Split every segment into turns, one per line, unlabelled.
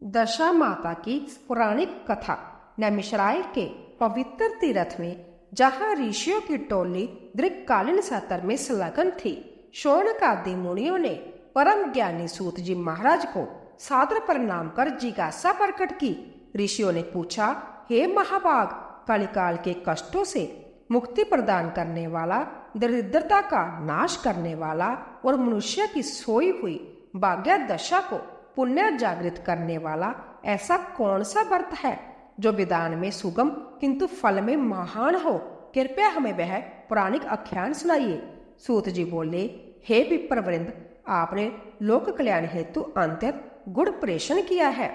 दशा माता की पौराणिक कथा। नैमिषारण्य के पवित्र तीर्थ में जहाँ ऋषियों की टोली दीर्घकालीन सत्र में संलग्न थी, शौनक आदि मुनियों ने परम ज्ञानी सूत जी महाराज को सादर प्रणाम कर जिज्ञासा प्रकट की। ऋषियों ने पूछा, हे महाभाग, कलिकाल के कष्टों से मुक्ति प्रदान करने वाला, दरिद्रता का नाश करने वाला और मनुष्य की सोई हुई भाग्य दशा को पुण्य जागृत करने वाला ऐसा कौन सा व्रत है जो विधान में सुगम किंतु फल में महान हो? कृपया हमें वह पौराणिक आख्यान सुनाइए। सूत जी बोले, हे विप्रवृंद, आपने लोक कल्याण हेतु अंत्यत गुड़ प्रेषण किया है।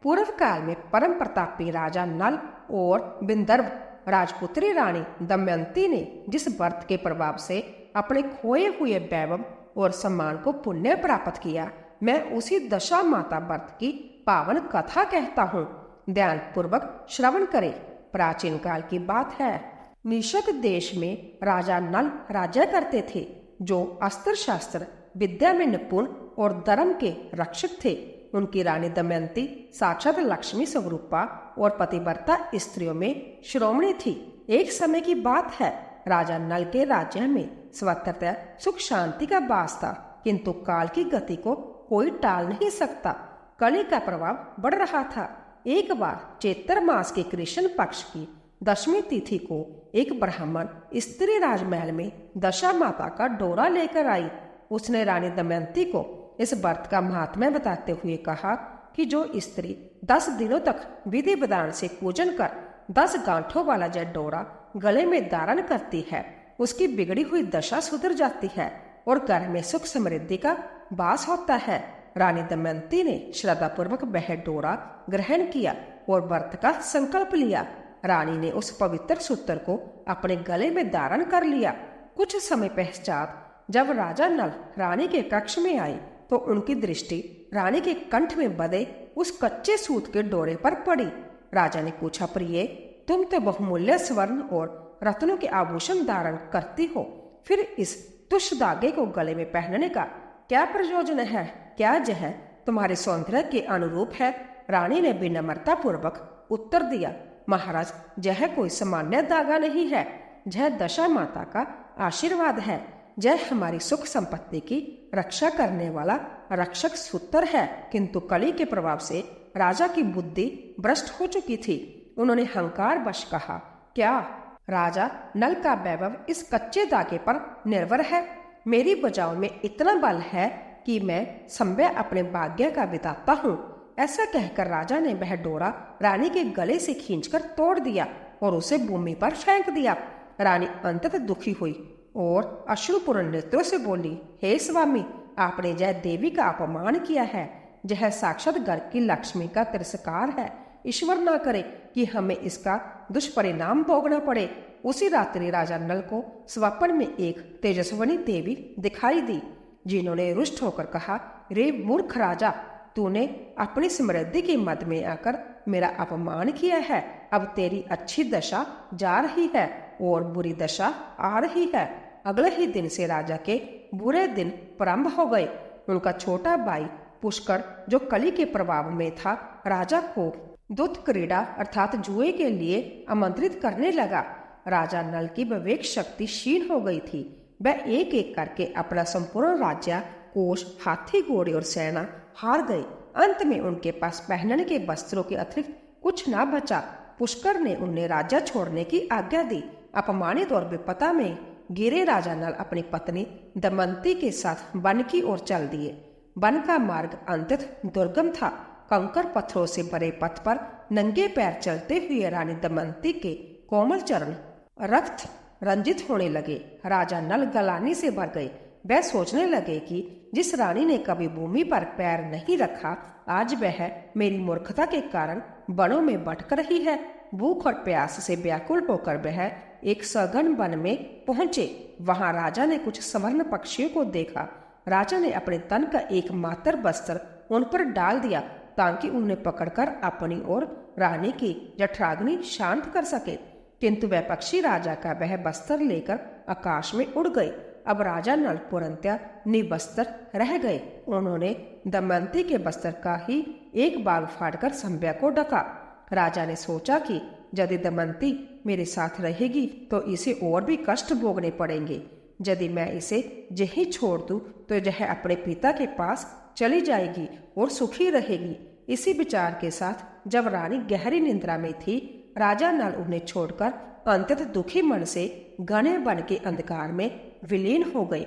पूर्व काल में परम प्रतापी राजा नल और विंदर्भ राजपुत्री रानी दमयंती ने जिस व्रत के प्रभाव से अपने खोए हुए वैभव और सम्मान को पुण्य प्राप्त किया, मैं उसी दशा माता व्रत की पावन कथा कहता हूँ। ध्यान पूर्वक श्रवण करें। प्राचीन काल की बात है। निषद देश में राजा नल राज्य करते थे, जो अस्त्र शस्त्र विद्या में निपुण और धर्म के रक्षक थे। उनकी रानी दमयंती साक्षात लक्ष्मी स्वरूपा और पतिव्रता स्त्रियों में शिरोमणि थी। एक समय की बात है, राजा नल के राज्य में स्वतंत्रता सुख शांति का वास था, किंतु काल की गति को कोई टाल नहीं सकता। कली का प्रभाव बढ़ रहा था। एक बार चैत्र मास के कृष्ण पक्ष की 10वीं तिथि को एक ब्राह्मण स्त्री राजमहल में दशा माता का डोरा लेकर आई। उसने रानी दमयंती को इस व्रत का महात्म्य बताते हुए कहा कि जो स्त्री 10 दिनों तक विधि विधान से पूजन कर 10 गांठों वाला यह डोरा गले में धारण करती है, उसकी बिगड़ी हुई दशा सुधर जाती है और घर में सुख समृद्धि का वास होता है। रानी दमयंती ने श्रद्धापूर्वक वह डोरा ग्रहण किया और व्रत का संकल्प लिया। रानी ने उस पवित्र सूत्र को अपने गले में धारण कर लिया। कुछ समय पश्चात जब राजा नल रानी के कक्ष में आए तो उनकी दृष्टि रानी के कंठ में बंधे उस कच्चे सूत के डोरे पर पड़ी। राजा ने पूछा, प्रिय, तुम तो बहुमूल्य स्वर्ण और रत्नों के आभूषण धारण करती हो, फिर इस तुच्छ धागे को गले में पहनने का क्या प्रयोजन है? क्या यह तुम्हारे सौंदर्य के अनुरूप है? रानी ने विनम्रता पूर्वक उत्तर दिया, महाराज, यह कोई सामान्य धागा नहीं है, यह दशा माता का आशीर्वाद है। यह हमारी सुख संपत्ति की रक्षा करने वाला रक्षक सूत्र है। किंतु कली के प्रभाव से राजा की बुद्धि भ्रष्ट हो चुकी थी। उन्होंने अहंकार वश कहा, क्या राजा नल का वैभव इस कच्चे धागे पर निर्भर है? मेरी भुजाओं में इतना बल है कि मैं संभव अपने भाग्य का विधाता हूँ। ऐसा कहकर राजा ने वह डोरा रानी के गले से खींचकर तोड़ दिया और उसे भूमि पर फेंक दिया। रानी अंततः दुखी हुई और अश्रुपूर्ण नेत्रों से बोली, हे स्वामी, आपने जय देवी का अपमान किया है। यह साक्षात घर की लक्ष्मी का तिरस्कार है। ईश्वर न करे कि हमें इसका दुष्परिणाम भोगना पड़े। उसी रात्रि राजा नल को स्वप्न में एक तेजस्विनी देवी दिखाई दी, जिन्होंने रुष्ट होकर कहा, रे मूर्ख राजा, तूने अपनी समृद्धि के मद में आकर मेरा अपमान किया है। अब तेरी अच्छी दशा जा रही है और बुरी दशा आ रही है। अगले ही दिन से राजा के बुरे दिन प्रारंभ हो गए। उनका छोटा भाई पुष्कर, जो कली के प्रभाव में था, राजा को दूत क्रीड़ा अर्थात जुए के लिए आमंत्रित करने लगा। राजा नल की विवेक शक्ति क्षीण हो गई थी। वह एक एक करके अपना संपूर्ण राज्य, कोष, हाथी, घोड़े और सेना हार गए। अंत में उनके पास पहनने के वस्त्रों के अतिरिक्त कुछ न बचा। पुष्कर ने उन्हें राज्य छोड़ने की आज्ञा दी। अपमानित और विपदा में गिरे राजा नल अपनी पत्नी दमयंती के साथ वन की ओर चल दिए। वन का मार्ग अंततः दुर्गम था। कंकर पत्थरों से भरे पथ पर नंगे पैर चलते हुए रानी दमयंती के कोमल चरण रक्त रंजित होने लगे। राजा नल गलानी से भर गए। वह सोचने लगे कि जिस रानी ने कभी भूमि पर पैर नहीं रखा, आज वह मेरी मूर्खता के कारण वनों में भटक रही है। भूख और प्यास से व्याकुल होकर वह एक सघन वन में पहुंचे। वहां राजा ने कुछ स्वर्ण पक्षियों को देखा। राजा ने अपने तन का एकमात्र वस्त्र उन पर डाल दिया ताकि उन्हें पकड़कर अपनी और रानी की जठराग्नि शांत कर सके, किंतु वह पक्षी राजा का वह वस्त्र लेकर आकाश में उड़ गए। अब राजा नल पूर्णतः निवस्त्र रह गए। उन्होंने दमयंती के वस्त्र का ही एक बाग फाड़कर संध्या को ढका। राजा ने सोचा कि यदि दमयंती मेरे साथ रहेगी तो इसे और भी कष्ट भोगने पड़ेंगे। यदि मैं इसे यहीं छोड़ दूं तो यह अपने पिता के पास चली जाएगी और सुखी रहेगी। इसी विचार के साथ जब रानी गहरी निद्रा में थी, राजा नल उन्हें छोड़कर अंततः दुखी मन से घने वन के अंधकार में विलीन हो गए।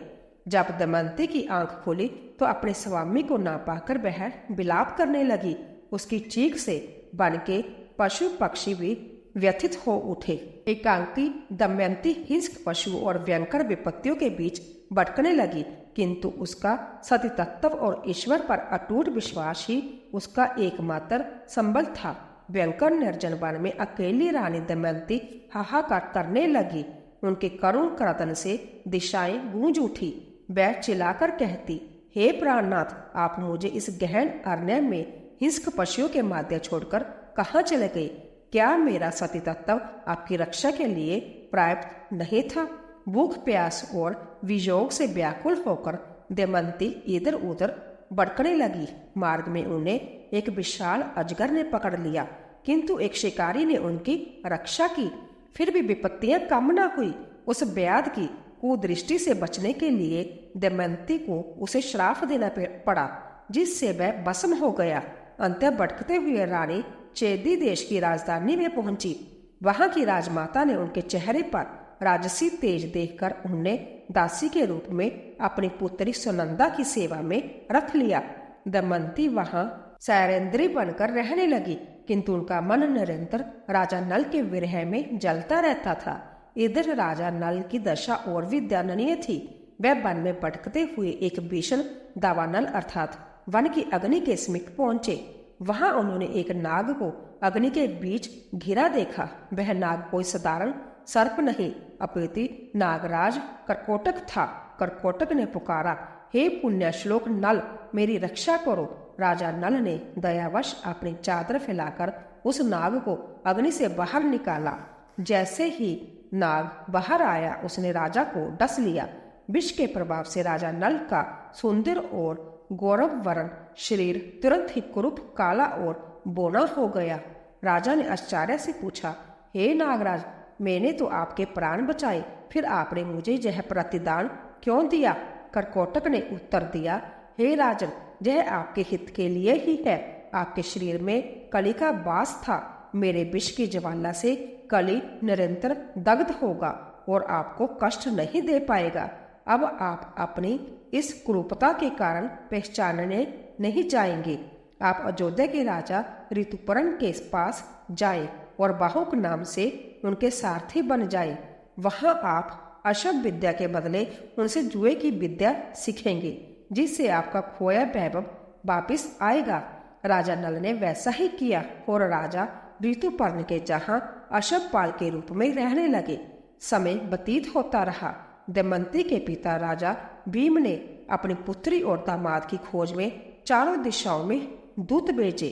जब दमयंती की आंख खुली तो अपने स्वामी को ना पाकर वह विलाप करने लगी। उसकी चीख से वन के पशु पक्षी भी व्यथित हो उठे। एकांकी दमयंती हिंस्र पशु और भयंकर विपत्तियों के बीच भटकने लगी, किंतु उसका सती तत्व और ईश्वर पर अटूट विश्वास ही उसका एकमात्र संबल था। भयंकर निर्जन वन में अकेली रानी दमयंती हाहाकार करने लगी। उनके करुण क्रदन से दिशाएं गूंज उठी। वह चिल्लाकर कहती, हे प्राणनाथ, आप मुझे इस गहन अरण्य में हिंस्र पशुओं के माध्य छोड़कर कहाँ चले गए? क्या मेरा सती तत्व आपकी रक्षा के लिए पर्याप्त नहीं था? भूख प्यास और वियोग से व्याकुल होकर दमयंती इधर उधर भटकने लगी। मार्ग में उन्हें एक विशाल अजगर ने पकड़ लिया, किंतु एक शिकारी ने उनकी रक्षा की। फिर भी विपत्तियां कम न हुई। उस व्याध की कुदृष्टि से बचने के लिए दमयंती को उसे श्राप देना पड़ा, जिससे वह भस्म हो गया। अंत भटकते हुए रानी चेदी देश की राजधानी में पहुंची। वहां की राजमाता ने उनके चेहरे पर राजसी तेज देखकर उन्हें दासी के रूप में अपनी पुत्री सुनंदा की सेवा में रख लिया। दमयंती वहां सैरेंद्री बनकर रहने लगी, किंतु उनका मन निरंतर राजा नल के विरह में जलता रहता था। इधर राजा नल की दशा और भी दयनीय थी। वह वन में भटकते हुए एक भीषण दावानल अर्थात वन की अग्नि के समीप पहुंचे। वहां उन्होंने एक नाग को अग्नि के बीच घिरा देखा। वह नाग कोई साधारण सर्प नहीं, अपितु नागराज करकोटक था। करकोटक ने पुकारा, हे पुण्यश्लोक नल, मेरी रक्षा करो। राजा नल ने दयावश अपनी चादर फैलाकर उस नाग को अग्नि से बाहर निकाला। जैसे ही नाग बाहर आया, उसने राजा को डस लिया। विष के प्रभाव से राजा नल का सुंदर और गौरववर्ण शरीर तुरंत ही कुरूप, काला और बौना हो गया। राजा ने आश्चर्य से पूछा, हे नागराज, मैंने तो आपके प्राण बचाए, फिर आपने मुझे यह प्रतिदान क्यों दिया? करकोटक ने उत्तर दिया, हे राजन, यह आपके हित के लिए ही है। आपके शरीर में कली का वास था। मेरे विष की ज्वाला से कली निरंतर दग्ध होगा और आपको कष्ट नहीं दे पाएगा। अब आप अपनी इस क्रूरता के कारण पहचानने नहीं जाएंगे। आप अयोध्या के राजा ऋतुपर्ण के पास जाएं और बाहुक नाम से उनके सारथी बन जाएं। वहां आप अशुभ विद्या के बदले उनसे जुए की विद्या सीखेंगे, जिससे आपका खोया वैभव वापिस आएगा। राजा नल ने वैसा ही किया और राजा ऋतुपर्ण के जहां अशुभ पाल के रूप में रहने लगे। समय व्यतीत होता रहा। दमयंती के पिता राजा भीम ने अपनी पुत्री और दामाद की खोज में चारों दिशाओं में दूत भेजे।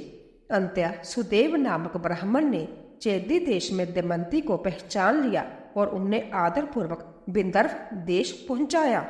अंत्य सुदेव नामक ब्राह्मण ने चेदी देश में दमयंती को पहचान लिया और उन्हें आदरपूर्वक विदर्भ देश पहुंचाया।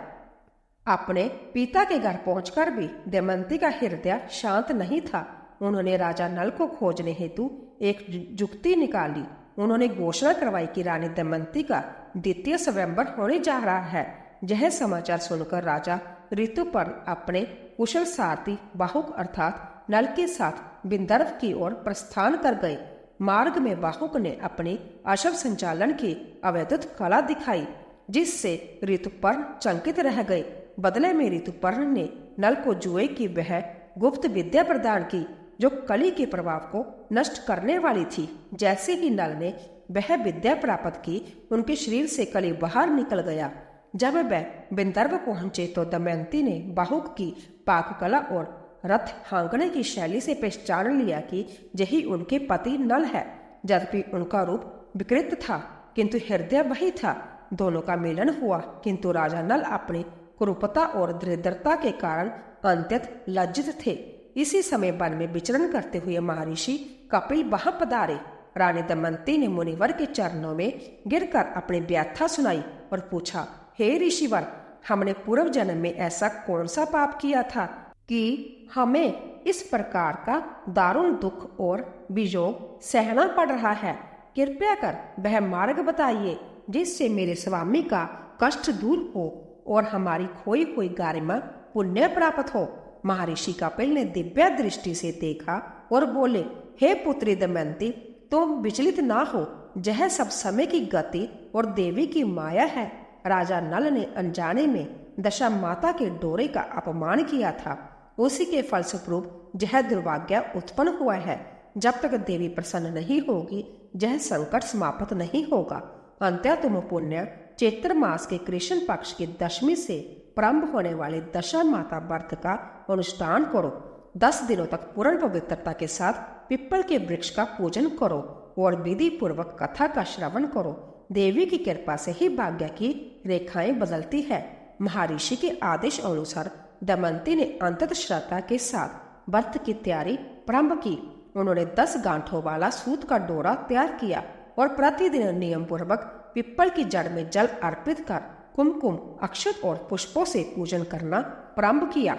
अपने पिता के घर पहुंचकर भी दमयंती का हृदय शांत नहीं था। उन्होंने राजा नल को खोजने हेतु एक जुक्ति निकाली। उन्होंने घोषणा करवाई कि रानी दमयंती का द्वितीय स्वयंवर होने जा रहा है। यह समाचार सुनकर राजा ऋतुपर्ण अपने कुशल सारथी बाहुक अर्थात नल के साथ विदर्भ की ओर प्रस्थान कर गए। मार्ग में बाहुक ने अपनी अशुभ संचालन की अवैध कला दिखाई, जिससे ऋतुपर्ण चंकित रह गए। बदले में ऋतुपर्ण ने नल को जुए की वह गुप्त विद्या प्रदान की जो कली के प्रभाव को नष्ट करने वाली थी। जैसे ही नल ने वह विद्या प्राप्त की, उनके शरीर से कली बाहर निकल गया। जब वह विदर्भ पहुंचे तो दमयंती ने बाहुक की पाककला और रथ हाँकने की शैली से पहचान लिया कि यही उनके पति नल है। यद्यपि उनका रूप विकृत था, किंतु हृदय वही था। दोनों का मिलन हुआ, किंतु राजा नल अपनी कुरूपता और दरिद्रता के कारण अत्यंत लज्जित थे। इसी समय वन में विचरण करते हुए महर्षि कपिल वहां पधारे। रानी दमयंती ने मुनिवर के चरणों में गिरकर अपनी व्याथा सुनाई और पूछा, हे ऋषिवर, हमने पूर्व जन्म में ऐसा कौन सा पाप किया था कि हमें इस प्रकार का दारुण दुख और वियोग सहना पड़ रहा है। कृपया कर वह मार्ग बताइए जिससे मेरे स्वामी का कष्ट दूर हो और हमारी खोई हुई गारिमा पुण्य प्राप्त हो। महर्षि कपिल ने दिव्य दृष्टि से देखा और बोले, हे पुत्री दमयंती, तुम विचलित ना हो, यह सब समय की गति और देवी की माया है। राजा नल ने अनजाने में दशा माता के डोरे का अपमान किया था, उसी के फलस्वरूप यह दुर्भाग्य उत्पन्न हुआ है। जब तक देवी प्रसन्न नहीं होगी यह संकट समाप्त नहीं होगा। अंत्य तुम पुण्य चैत्र मास के कृष्ण पक्ष की दशमी से प्रारंभ होने वाले दशा माता व्रत का अनुष्ठान करो। 10 दिनों तक पूर्ण पवित्रता के साथ पिप्पल के वृक्ष का पूजन करो और विधि पूर्वक कथा का श्रवण करो। देवी की कृपा से ही भाग्य की रेखाएं बदलती है। महर्षि के आदेश अनुसार दमयंती ने अंतत श्रद्धा के साथ व्रत की तैयारी प्रारंभ की। उन्होंने 10 गांठों वाला सूत का डोरा तैयार किया और प्रतिदिन नियम पूर्वक पिप्पल की जड़ में जल अर्पित कर कुमकुम, अक्षत और पुष्पों से पूजन करना प्रारंभ किया।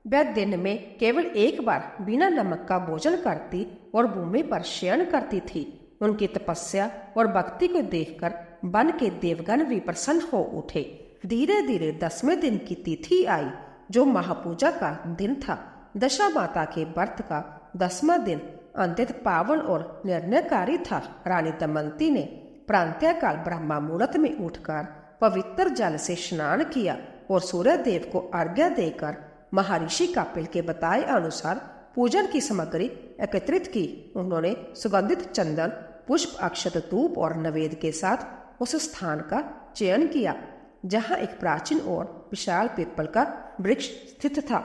वह दिन में केवल एक बार बिना नमक का भोजन करती और भूमि पर शयन करती थी। उनकी तपस्या और भक्ति को देखकर वन के देवगण भी प्रसन्न हो उठे। धीरे धीरे 10वें दिन की तिथि आई जो महापूजा का दिन था। दशा माता के व्रत का 10वां दिन अत्यंत पावन और निर्णयकारी था। रानी दमयंती ने प्रातःकाल ब्रह्मा मुहूर्त में उठकर पवित्र जल से स्नान किया और सूर्य देव को अर्घ्य देकर महर्षि कपिल के बताए अनुसार पूजन की सामग्री एकत्रित की। उन्होंने सुगंधित चंदन, पुष्प, अक्षत, धूप और नैवेद्य के साथ उस स्थान का चयन किया जहां एक प्राचीन और विशाल पीपल का वृक्ष स्थित था।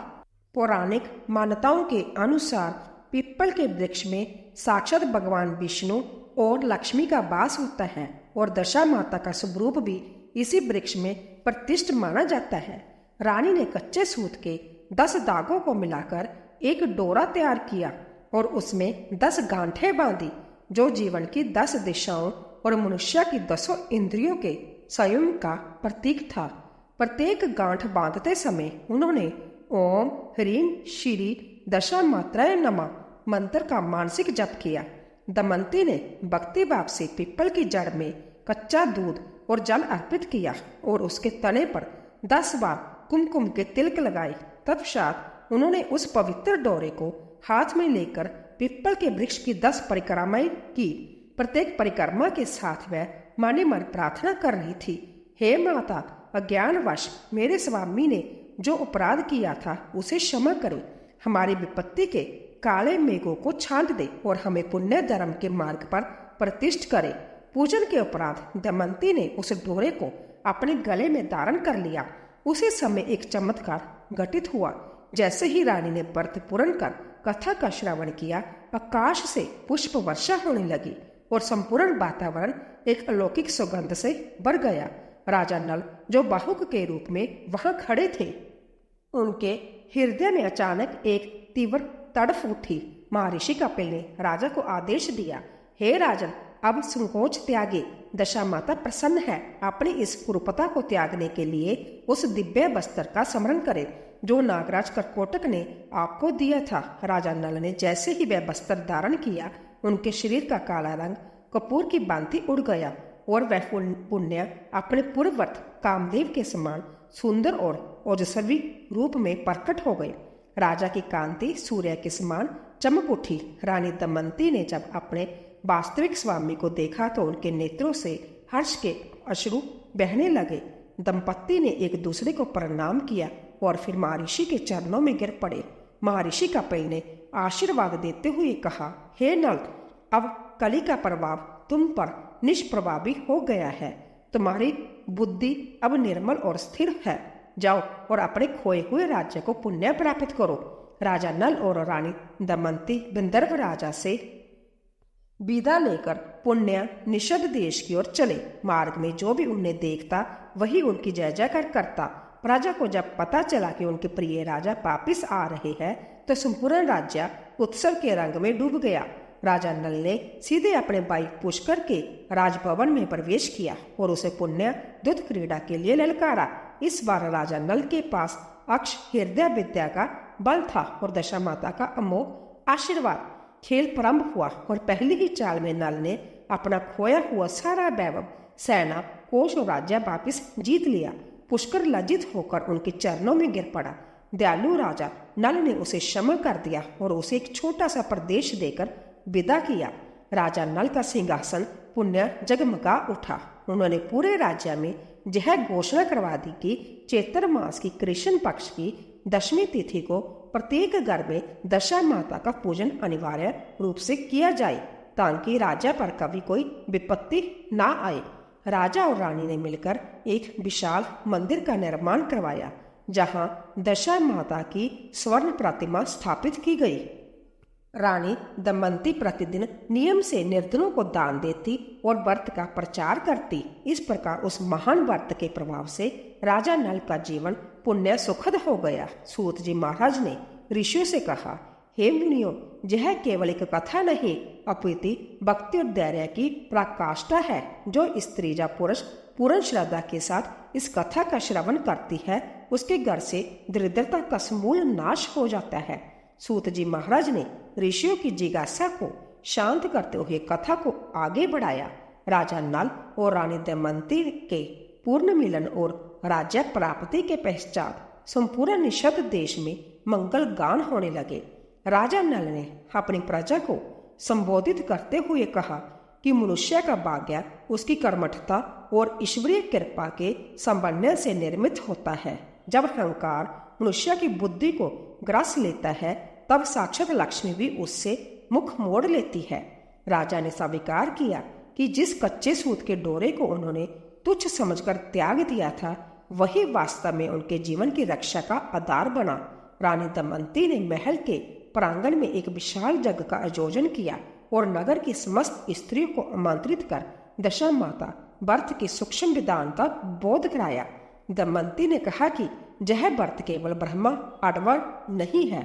पौराणिक मान्यताओं के अनुसार पीपल के वृक्ष में साक्षात भगवान विष्णु और लक्ष्मी का वास होता है और दशा माता का स्वरूप भी इसी वृक्ष में प्रतिष्ठित माना जाता है। रानी ने कच्चे सूत के 10 धागों को मिलाकर एक डोरा तैयार किया और उसमें 10 गांठें बांधी जो जीवन की 10 दिशाओं और मनुष्य की 10 इंद्रियों के संयम का प्रतीक था। प्रत्येक गांठ बांधते समय उन्होंने ओम ह्रीं श्री दशा मात्राय नमः मंत्र का मानसिक जप किया। दमयंती ने भक्ति भाव से पीपल की जड़ में कच्चा दूध और जल अर्पित किया और उसके तने पर 10 बार कुमकुम के तिलक लगाए। तत्पश्चात उन्होंने उस पवित्र डोरे को हाथ में लेकर पीपल के वृक्ष की 10 परिक्रमाएं की। प्रत्येक परिक्रमा के साथ वह मन ही मन प्रार्थना कर रही थी, हे माता, अज्ञानवश मेरे स्वामी ने जो अपराध किया था उसे क्षमा करे, हमारी विपत्ति के काले मेघों को छांट दे और हमें पुण्य धर्म के मार्ग पर प्रतिष्ठित करे। पूजन के उपरांत दमयंती ने उस डोरे को अपने गले में धारण कर लिया। उसी समय एक चमत्कार घटित हुआ। जैसे ही रानी ने व्रत पूर्ण कर कथा का श्रवण किया, आकाश से पुष्प वर्षा होने लगी और संपूर्ण वातावरण एक अलौकिक सुगंध से भर गया। राजा नल जो बाहुक के रूप में वहां खड़े थे, उनके हृदय में अचानक एक तीव्र तड़फ उठी। महर्षि कपिल ने राजा को आदेश दिया, हे राजन, अब संकोच त्यागे, दशा माता प्रसन्न है। अपनी इस कुरूपता को त्यागने के लिए उस दिव्य वस्त्र का स्मरण करें जो नागराज कर्कोटक ने आपको दिया था। राजा नल ने जैसे ही वह वस्त्र धारण किया, उनके शरीर का काला रंग कपूर की भांति उड़ गया और वह पुण्य अपने पूर्ववर्त कामदेव के समान सुंदर और ओजस्वी रूप में प्रकट हो गए। राजा की कांति सूर्य के समान चमक उठी। रानी दमयंती ने जब अपने वास्तविक स्वामी को देखा तो उनके नेत्रों से हर्ष के अश्रु बहने लगे। दंपत्ति ने एक दूसरे को प्रणाम किया और फिर महर्षि के चरणों में गिर पड़े। महर्षि कपिल ने आशीर्वाद देते हुए कहा, हे नल, अब कली का प्रभाव तुम पर निष्प्रभावी हो गया है। तुम्हारी बुद्धि अब निर्मल और स्थिर है। जाओ और अपने खोए हुए राज्य को पुण्य प्राप्त करो। राजा नल और रानी दमयंती विंदर्भ राजा से विदा लेकर पुण्य निषद देश की ओर चले। मार्ग में जो भी उन्हें देखता वही उनकी जय जयकार करता। राजा को जब पता चला कि उनके प्रिय राजा वापिस आ रहे हैं तो संपूर्ण राज्य उत्सव के रंग में डूब गया। राजा नल ने सीधे अपने भाई पुष्कर के राजभवन में प्रवेश किया और उसे पुण्य दुध क्रीड़ा के लिए ललकारा। इस बार राजा नल के पास अक्ष हृदय विद्या का बल था और दशा माता का अमोघ आशीर्वाद। खेल प्रारंभ हुआ और पहली ही चाल में नल ने अपना खोया हुआ सारा वैभव, सेना, कोष और राज्य वापिस जीत लिया। पुष्कर लज्जित होकर उनके चरणों में गिर पड़ा। दयालु राजा नल ने उसे क्षमा कर दिया और उसे एक छोटा सा प्रदेश देकर विदा किया। राजा नल का सिंहासन पुण्य जगमगा उठा। उन्होंने पूरे राज्य में यह घोषणा करवा दी कि चैत्र मास की कृष्ण पक्ष की दशमी तिथि को प्रत्येक घर में दशा माता का पूजन अनिवार्य रूप से किया जाए, ताकि राजा पर कभी कोई विपत्ति ना आए। राजा और रानी ने मिलकर एक विशाल मंदिर का निर्माण करवाया, जहां दशा माता की स्वर्ण प्रतिमा स्थापित की गई। रानी दमयंती प्रतिदिन नियम से निर्धनों को दान देती और व्रत का प्रचार करती। इस प्रकार उस महान व्रत के प्रभाव से राजा नल का जीवन पुण्य सुखद हो गया। सूत जी महाराज ने ऋषियों से कहा, हे मुनियों, यह केवल एक कथा नहीं अपितु भक्ति और धैर्य की पराकाष्ठा है। जो स्त्री या पुरुष पूर्ण श्रद्धा के साथ इस कथा का श्रवण करती है, उसके घर से दरिद्रता का समूल नाश हो जाता है। सूत जी महाराज ने ऋषियों की जिज्ञासा को शांत करते हुए कथा को आगे बढ़ाया। राजा नल और रानी दमयंती के पूर्ण मिलन और राज्य प्राप्ति के पश्चात संपूर्ण निषद देश में मंगल गान होने लगे। राजा नल ने अपनी प्रजा को संबोधित करते हुए कहा कि मनुष्य का भाग्य उसकी कर्मठता और ईश्वरीय कृपा के समन्वय से निर्मित होता है। जब अहंकार मनुष्य की बुद्धि को ग्रास लेता है, तब साक्षात लक्ष्मी भी उससे मुख मोड़ लेती है। राजा ने स्वीकार किया कि जिस कच्चे सूत के डोरे को उन्होंने तुच्छ समझकर त्याग दिया था, वही वास्तव में उनके जीवन की रक्षा का आधार बना। रानी दमयंती ने महल के प्रांगण में एक विशाल यज्ञ का आयोजन किया और नगर की समस्त स्त्रियों को आमंत्रित कर दशा माता व्रत के सूक्ष्म विधान का बोध कराया। दमयंती ने कहा कि यह व्रत केवल ब्रह्मा अडवर नहीं है,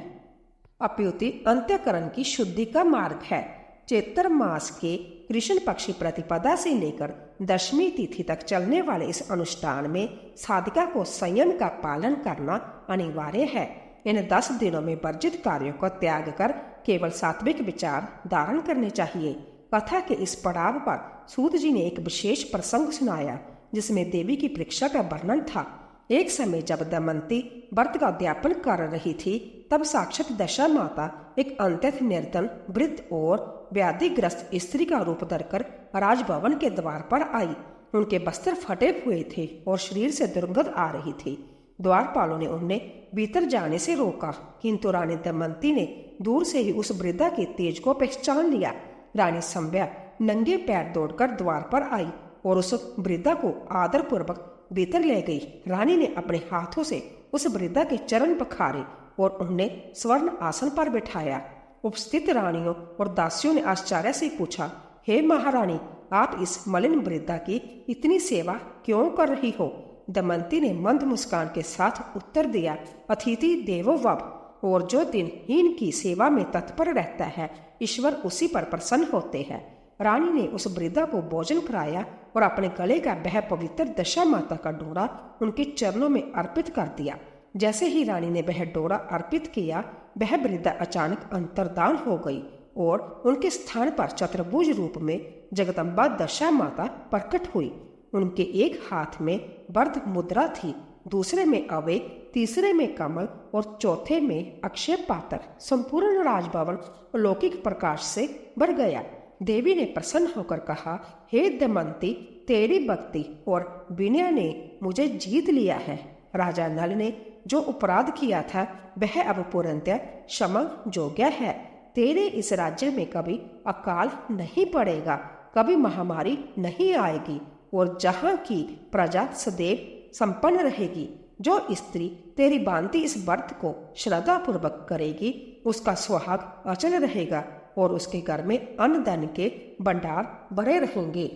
अपितु अंत्यकरण की शुद्धि का मार्ग है। चैत्र मास के कृष्ण पक्षी प्रतिपदा से लेकर दशमी तिथि तक चलने वाले इस अनुष्ठान में साधिका को संयम का पालन करना अनिवार्य है। इन 10 दिनों में वर्जित कार्यों को त्याग कर केवल सात्विक विचार धारण करने चाहिए। कथा के इस पड़ाव पर सूत जी ने एक विशेष प्रसंग सुनाया, जिसमें देवी की परीक्षा का वर्णन था। एक समय जब दमयंती व्रत का अध्यापन कर रही थी, तब साक्षात दशा माता एक अत्यंत निर्धन, वृद्ध और व्याधिग्रस्त स्त्री का रूप धरकर राजभवन के द्वार पर आई। उनके वस्त्र फटे हुए थे और शरीर से दुर्गंध आ रही थी। द्वारपालों ने उन्हें भीतर जाने से रोका, किंतु रानी दमयंती ने दूर से ही उस वृद्धा के तेज को पहचान लिया। रानी संध्या नंगे पैर दौड़कर द्वार पर आई और उस वृद्धा को आदर पूर्वक भीतर ले गई। रानी ने अपने हाथों से उस वृद्धा के चरण पखारे और उन्हें स्वर्ण आसन पर बिठाया। उपस्थित रानियों और दासियों ने आश्चर्य से पूछा, हे महारानी, आप इस मलिन वृद्धा की इतनी सेवा क्यों कर रही हो? दमयंती ने मंद मुस्कान के साथ उत्तर दिया, अतिथि देवो भव, और जो दिन हीन की सेवा में तत्पर रहता है, ईश्वर उसी पर प्रसन्न होते हैं। रानी ने उस वृद्धा को भोजन कराया और अपने गले का वह पवित्र दशा माता का डोरा उनके चरणों में अर्पित कर दिया। जैसे ही रानी ने वह डोरा अर्पित किया, वह वृद्धा अचानक अंतर्धान हो गई और उनके स्थान पर चतुर्भुज रूप में जगदम्बा दशा माता प्रकट हुई। उनके एक हाथ में वर्ध मुद्रा थी, दूसरे में अवेग, तीसरे में कमल और चौथे में अक्षय पात्र। संपूर्ण राजभवन अलौकिक प्रकाश से भर गया। देवी ने प्रसन्न होकर कहा, हे दमयंती, तेरी भक्ति और विनय ने मुझे जीत लिया है। राजा नल ने जो अपराध किया था, वह अब पूर्णतः क्षमा योग्य है। तेरे इस राज्य में कभी अकाल नहीं पड़ेगा, कभी महामारी नहीं आएगी और जहाँ की प्रजा सदैव संपन्न रहेगी। जो स्त्री तेरी भांति इस व्रत को श्रद्धा पूर्वक करेगी, उसका सुहाग अचल रहेगा और उसके घर में अन्न धन के भंडार भरे रहेंगे।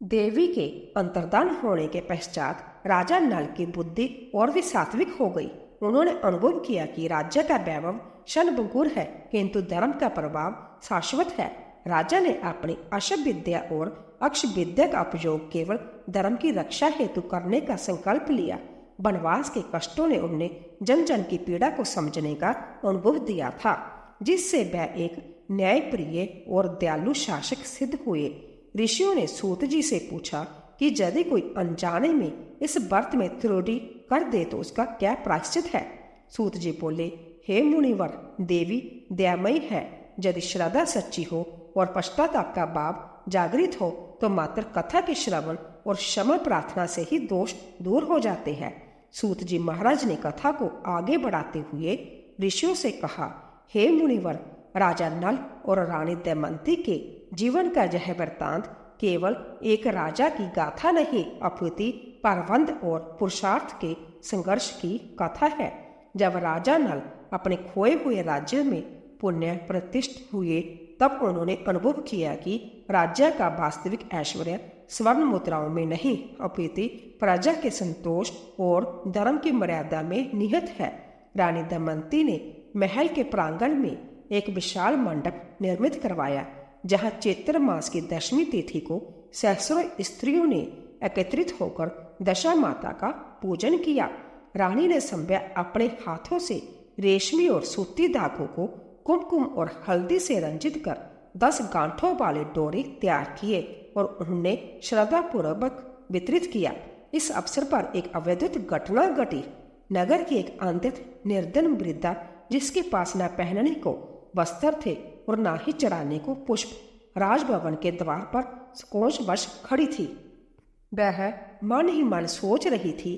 देवी के अंतर्धान होने के पश्चात राजा नल की बुद्धि और भी सात्विक हो गई। उन्होंने अनुभव किया कि राज्य का वैभव क्षणभंगुर है, किंतु धर्म का प्रभाव शाश्वत है। राजा ने अपनी अशुभ विद्या और अक्ष विद्या का उपयोग केवल धर्म की रक्षा हेतु करने का संकल्प लिया। वनवास के कष्टों ने उन्हें जन जन की पीड़ा को समझने का अनुभव दिया था, जिससे वह एक न्यायप्रिय और दयालु शासक सिद्ध हुए। ऋषियों ने सूत जी से पूछा कि यदि कोई अनजाने में इस व्रत में त्रुटि कर दे तो उसका क्या प्रायश्चित है। सूत जी बोले, हे मुनिवर, देवी दयामयी है। यदि श्रद्धा सच्ची हो और पश्चाताप का भाव जागृत हो तो मात्र कथा के श्रवण और क्षमा प्रार्थना से ही दोष दूर हो जाते हैं। सूत जी महाराज ने कथा को आगे बढ़ाते हुए ऋषियों से कहा, हे मुनिवर, राजा नल और रानी दमयंती के जीवन का यह वृत्तांत केवल एक राजा की गाथा नहीं अपितु प्रबंध और पुरुषार्थ के संघर्ष की कथा है। जब राजा नल अपने खोए हुए राज्य में पुण्य प्रतिष्ठित हुए तब उन्होंने अनुभव किया कि राज्य का वास्तविक ऐश्वर्य स्वर्ण मुद्राओं में नहीं अपितु प्रजा के संतोष और धर्म की मर्यादा में निहित है। रानी दमयंती ने महल के प्रांगण में एक विशाल मंडप निर्मित करवाया, जहां चैत्र मास की दशमी तिथि को सहस्रों स्त्रियों ने एकत्रित होकर दशा माता का पूजन किया। रानी ने संध्या अपने हाथों से रेशमी और सूती धागों को कुमकुम और हल्दी से रंजित कर 10 गांठों वाले डोरे तैयार किए और उन्हें श्रद्धापूर्वक वितरित किया। इस अवसर पर एक अद्भुत घटना घटी। नगर की एक अत्यंत निर्धन वृद्धा, जिसके पास न पहनने को वस्त्र थे और न ही चढ़ाने को पुष्प, राजभवन के द्वार पर संकोचवश खड़ी थी। वह मन ही मन सोच रही थी,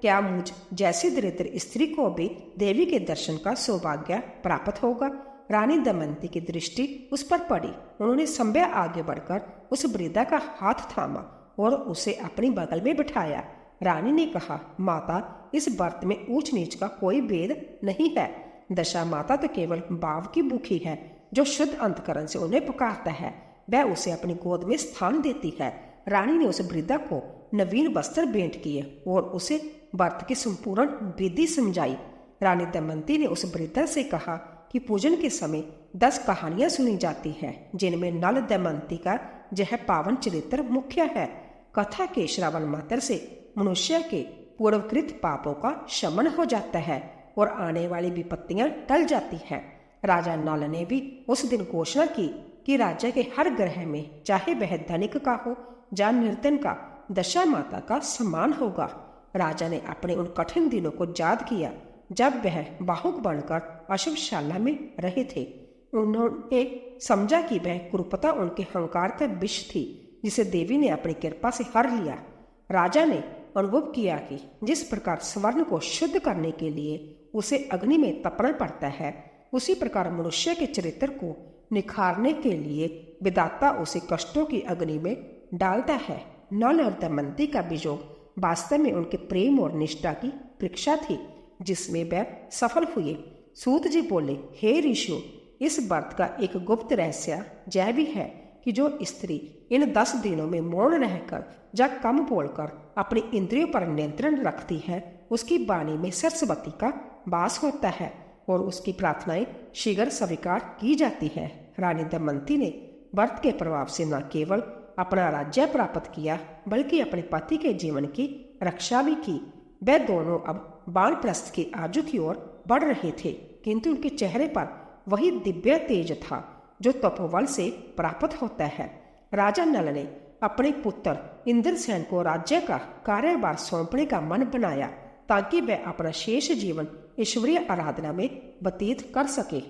क्या मुझ जैसी दरिद्र स्त्री को भी देवी के दर्शन का सौभाग्य प्राप्त होगा। रानी दमयंती की दृष्टि उस पर पड़ी। उन्होंने संध्या आगे बढ़कर उस वृद्धा का हाथ थामा और उसे अपनी बगल में बिठाया। रानी ने कहा, माता, इस व्रत में ऊंच नीच का कोई भेद नहीं है। दशा माता तो केवल भाव की भूखी है। जो शुद्ध अंतकरण से उन्हें पुकारता है वह उसे अपनी गोद में स्थान देती है। रानी ने उस वृद्धा को नवीन वस्त्र भेंट किए और उसे व्रत की संपूर्ण विधि समझाई। रानी दमयंती ने उस वृद्धा से कहा कि पूजन के समय 10 कहानियां सुनी जाती हैं, जिनमें नल दमयंती का यह पावन चरित्र मुख्य है। कथा के श्रवण मात्र से मनुष्य के पूर्वकृत पापों का शमन हो जाता है और आने वाली विपत्तियां टल जाती हैं। राजा नल ने भी उस दिन घोषणा की कि राज्य के हर ग्रह में, चाहे वह धनिक का हो या निर्धन का, दशा माता का सम्मान होगा। राजा ने अपने उन कठिन दिनों को याद किया जब वह बाहुक बनकर अशुभशाला में रहे थे। उन्होंने समझा कि वह कुरूपता उनके अहंकार का विष थी, जिसे देवी ने अपनी कृपा से हर लिया। राजा ने अनुभव किया कि जिस प्रकार स्वर्ण को शुद्ध करने के लिए उसे अग्नि में तपना पड़ता है, उसी प्रकार मनुष्य के चरित्र को निखारने के लिए विधाता उसे कष्टों की अग्नि में डालता है। नल और दमयंती का वियोग वास्तव में उनके प्रेम और निष्ठा की परीक्षा थी, जिसमें वह सफल हुए। सूत जी बोले, हे ऋषियों, इस व्रत का एक गुप्त रहस्य यह भी है कि जो स्त्री इन 10 दिनों में मौन रहकर या कम बोलकर अपनी इंद्रियों पर नियंत्रण रखती है, उसकी वाणी में सरस्वती का वास होता है और उसकी प्रार्थनाएं शीघ्र स्वीकार की जाती है। रानी दमयंती ने व्रत के प्रभाव से न केवल अपना राज्य प्राप्त किया बल्कि अपने पति के जीवन की रक्षा भी की। वे दोनों अब वानप्रस्थ की आयु की ओर बढ़ रहे थे, किंतु उनके चेहरे पर वही दिव्य तेज था जो तपोबल से प्राप्त होता है। राजा नल ने अपने पुत्र इंद्रसेन को राज्य का कार्यभार सौंपने का मन बनाया ताकि वह अपना शेष जीवन ईश्वरीय आराधना में व्यतीत कर सके।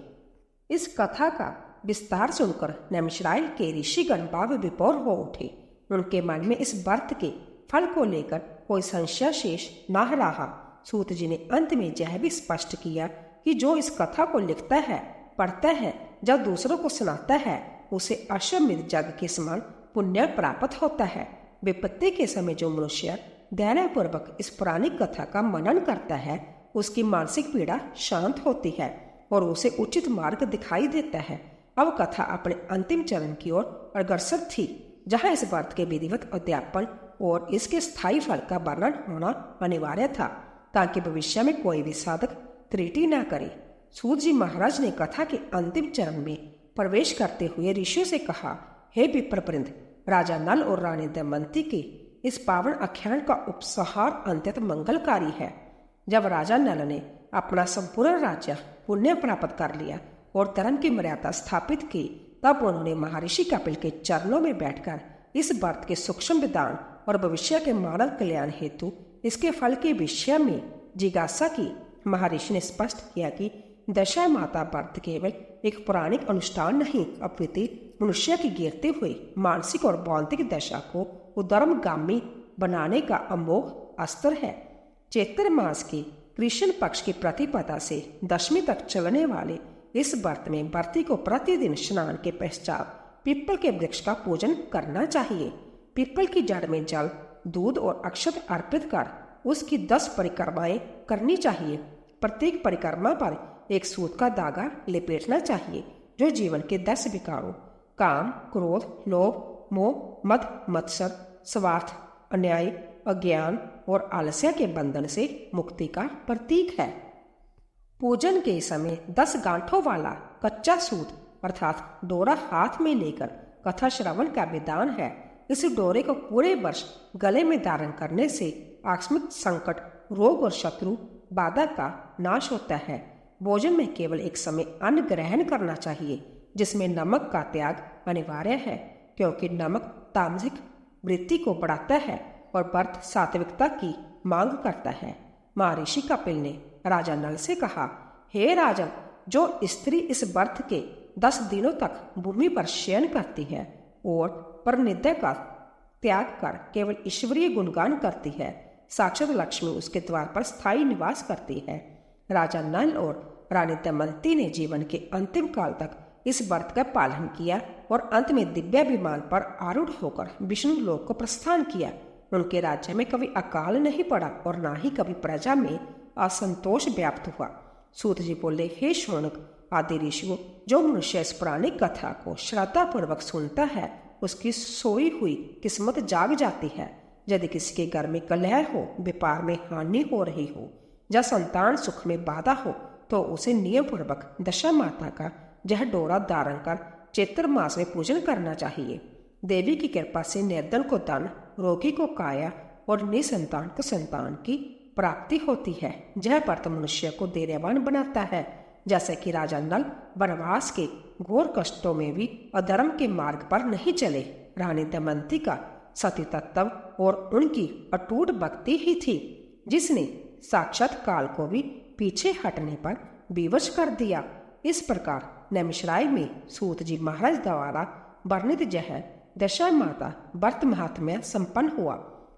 इस कथा का विस्तार सुनकर नैमिषारण्य के ऋषिगण भाव विभोर हो उठे। उनके मन में इस व्रत के फल को लेकर कोई संशय शेष न रहा। सूत जी ने अंत में यह भी स्पष्ट किया कि जो इस कथा को लिखता है, पढ़ता है, जब दूसरों को सुनाता है, उसे अश्वमेध यज्ञ के समान पुण्य प्राप्त होता है। विपत्ति के समय जो मनुष्य धैर्यपूर्वक इस पुरानी कथा का मनन करता है, उसकी मानसिक पीड़ा शांत होती है और उसे उचित मार्ग दिखाई देता है। अब कथा अपने अंतिम चरण की ओर अग्रसर थी, जहां इस व्रत के विधिवत अध्यापन और इसके स्थायी फल का वर्णन होना अनिवार्य था, ताकि भविष्य में कोई भी साधक त्रुटि न करे। सूत जी महाराज ने कथा के अंतिम चरण में प्रवेश करते हुए ऋषियों से कहा, हे विप्रवृंद, राजा नल और रानी दमयंती के इस पावन आख्यान का उपसंहार अत्यंत मंगलकारी है। जब राजा नल ने अपना संपूर्ण राज्य पुण्य प्राप्त कर लिया और धर्म की मर्यादा स्थापित की, तब उन्होंने महर्षि कपिल के चरणों में बैठकर इस व्रत के सूक्ष्म विधान और भविष्य के मानव कल्याण हेतु इसके फल के विषय में जिज्ञासा की। महर्षि ने स्पष्ट किया कि दशा माता व्रत केवल एक पौराणिक अनुष्ठान नहीं, अपितु मनुष्य की गिरते हुए मानसिक और बौद्धिक दशा को उद्धर्मगामी बनाने का अमोघ अस्त्र है। चैत्र मास के कृष्ण पक्ष की प्रतिपदा से दशमी तक चलने वाले इस व्रत में व्रती को प्रतिदिन स्नान के पश्चात पीपल के वृक्ष का पूजन करना चाहिए। पीपल की जड़ में जल, दूध और अक्षत अर्पित कर उसकी 10 परिक्रमाएं करनी चाहिए। प्रत्येक परिक्रमा पर एक सूत का धागा लपेटना चाहिए जो जीवन के 10 विकारों काम, क्रोध, लोभ, मोह, मद, मत्सर, स्वार्थ, अन्याय, अज्ञान और आलस्य के बंधन से मुक्ति का प्रतीक है। पूजन के समय 10 गांठों वाला कच्चा सूत अर्थात डोरा हाथ में लेकर कथा श्रवण का विधान है। इस डोरे को पूरे वर्ष गले में धारण करने से आकस्मिक संकट, रोग और शत्रु बाधा का नाश होता है। भोजन में केवल एक समय अन्न ग्रहण करना चाहिए जिसमें नमक का त्याग अनिवार्य है, क्योंकि नमक तामसिक वृत्ति को बढ़ाता है और व्रत सात्विकता की मांग करता है। महर्षि कपिल ने राजा नल से कहा, हे राजन, जो स्त्री इस व्रत के 10 दिनों तक भूमि पर शयन करती है और परनिद्या का त्याग कर केवल ईश्वरीय गुणगान करती है, साक्षात लक्ष्मी उसके द्वार पर स्थायी निवास करती है। राजा नल और रानी दमयंती ने जीवन के अंतिम काल तक इस व्रत का पालन किया और अंत में दिव्य विमान पर आरूढ़ होकर विष्णु लोक को प्रस्थान किया। उनके राज्य में कभी अकाल नहीं पड़ा और न ही कभी प्रजा में असंतोष व्याप्त हुआ। सूत जी बोले, हे शौनक आदि ऋषियों, जो मनुष्य इस पुरानी कथा को श्रद्धापूर्वक सुनता है उसकी सोई हुई किस्मत जाग जाती है। यदि किसी के घर में कलह हो, व्यापार में हानि हो रही हो या संतान सुख में बाधा हो, तो उसे नियम पूर्वक दशा माता का यह डोरा धारण कर चैत्र मास में पूजन करना चाहिए। देवी की कृपा से निर्धन को धन, रोगी को काया और निसंतान को संतान की प्राप्ति होती है। यह व्रत मनुष्य को धैर्यवान बनाता है, जैसे कि राजा नल वनवास के घोर कष्टों में भी अधर्म के मार्ग पर नहीं चले। रानी दमयंती का सती तत्व और उनकी अटूट भक्ति ही थी जिसने साक्षात काल को भी पीछे हटने पर विवश कर दिया। इस प्रकार नैमिषारण्य में सूत जी महाराज द्वारा वर्णित यह दशा माता व्रत महात्म्य संपन्न हुआ।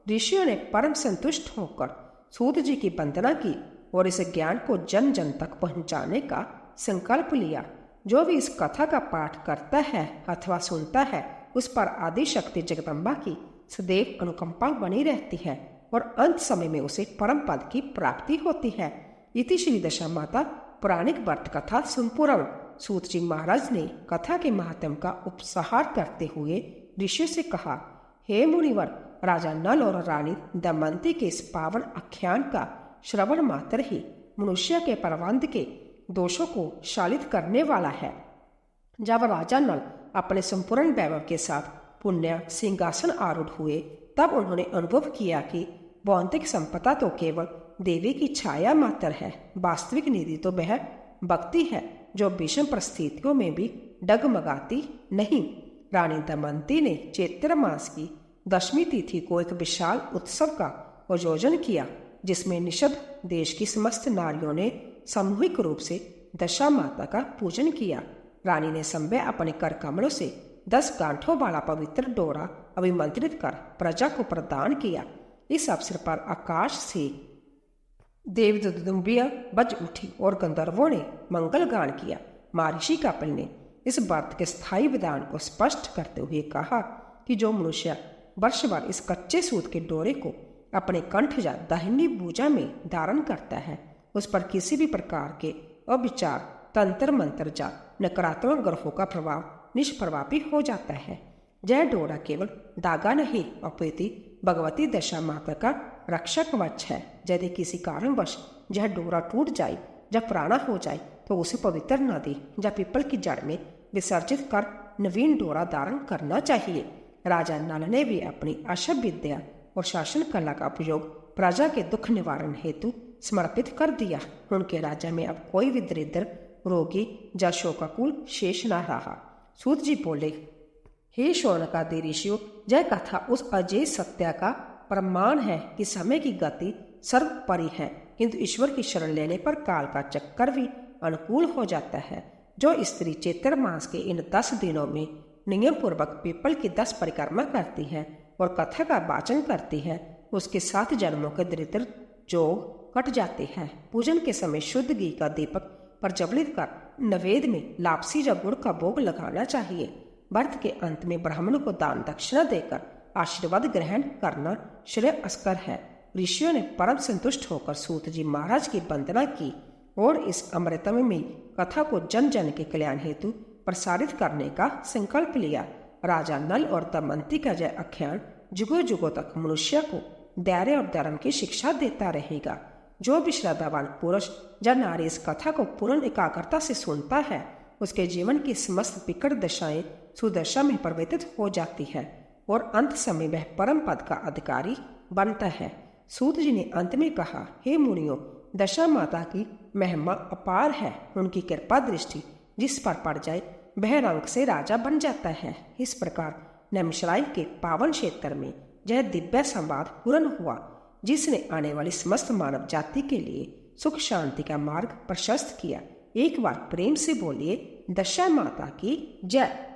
ऋषियों ने परम संतुष्ट होकर सूत जी की वंदना की और इस ज्ञान को जन जन तक पहुंचाने का संकल्प लिया। जो भी इस कथा का पाठ करता है अथवा सुनता है, उस पर आदि शक्ति जगदम्बा की सदैव अनुकंपा बनी रहती है और अंत समय में उसे परम पद की प्राप्ति होती है। इति श्री दशा माता पौराणिक व्रत कथा संपूर्ण। सूत जी महाराज ने कथा के महात्म का उपसंहार करते हुए ऋषि से कहा, हे मुनिवर, राजा नल और रानी दमयंती के इस पावन आख्यान का श्रवण मात्र ही मनुष्य के परवंध के दोषों को शालित करने वाला है। जब राजा नल अपने संपूर्ण वैभव के साथ पुण्य सिंहासन आरूढ़ हुए, तब उन्होंने अनुभव किया कि भौतिक संपदा तो केवल देवी की छाया मात्र है, वास्तविक निधि तो वह भक्ति है जो विषम परिस्थितियों में भी डगमगाती नहीं। रानी दमयंती ने चैत्र मास की दशमी तिथि को एक विशाल उत्सव का आयोजन किया, जिसमें निषद देश की समस्त नारियों ने सामूहिक रूप से दशा माता का पूजन किया। रानी ने संभव अपने कर कमलों से 10 गांठों वाला पवित्र डोरा अभिमंत्रित कर प्रजा को प्रदान किया। इस अवसर पर आकाश से देवदुदुम्बियां बज उठी और गंधर्वों ने मंगल गान किया। महर्षि कपिल ने इस व्रत के स्थायी विधान को स्पष्ट करते हुए कहा कि जो मनुष्य वर्ष भर इस कच्चे सूत के डोरे को अपने कंठ या दाहिनी भुजा में धारण करता है, उस पर किसी भी प्रकार के अविचार, तंत्र मंत्र या नकारात्मक ग्रहों का प्रभाव निष्प्रभावी हो जाता है। यह डोरा केवल धागा नहीं, अपितु भगवती दशा माता का रक्षक कवच है। यदि किसी कारणवश यह डोरा टूट जाए या पुराना हो जाए, तो उसे पवित्र नदी या पीपल की जड़ में विसर्जित कर नवीन डोरा धारण करना चाहिए। राजा नल ने भी अपनी अशुभ विद्या और शासन कला का उपयोग प्रजा के दुख निवारण हेतु समर्पित कर दिया। उनके राज्य में अब कोई भी दरिद्र, रोगी या शोकाकुल शेष न रहा। सूत जी बोले, हे शौनकादि ऋषियों, यह कथा उस अजय सत्य का प्रमाण है कि समय की गति सर्वोपरि है, किंतु ईश्वर की शरण लेने पर काल का चक्कर भी अनुकूल हो जाता है। जो स्त्री चैत्र मास के इन 10 दिनों में नियम पूर्वक पीपल की 10 परिक्रमा करती है और कथा का वाचन करती है, उसके 7 जन्मों के दरिद्र जोग कट जाते हैं। पूजन के समय शुद्ध घी का दीपक प्रज्वलित कर नवेद में लापसी या गुड़ का भोग लगाना चाहिए। व्रत के अंत में ब्राह्मण को दान दक्षिणा देकर आशीर्वाद ग्रहण करना श्रेयस्कर है। ऋषियों ने परम संतुष्ट होकर सूत जी महाराज की वंदना की और इस अमृतमयी कथा को जन जन के कल्याण हेतु प्रसारित करने का संकल्प लिया। राजा नल और दमयंती का यह आख्यान जुगों जुगों तक मनुष्य को धैर्य और धर्म की शिक्षा देता रहेगा। जो भी श्रद्धावान पुरुष या नारी इस कथा को पूर्ण एकाग्रता से सुनता है, उसके जीवन की समस्त विकट दशाएं सुदशा में परिवर्तित हो जाती है और अंत समय वह परम पद का अधिकारी बनता है। सूत जी ने अंत में कहा, हे मुनियों, दशा माता की महिमा अपार है। उनकी कृपा दृष्टि जिस पर पड़ जाए वह रंग से राजा बन जाता है। इस प्रकार नैमिषारण्य के पावन क्षेत्र में यह दिव्य संवाद पूर्ण हुआ, जिसने आने वाली समस्त मानव जाति के लिए सुख शांति का मार्ग प्रशस्त किया। एक बार प्रेम से बोलिए, दशा माता की जय।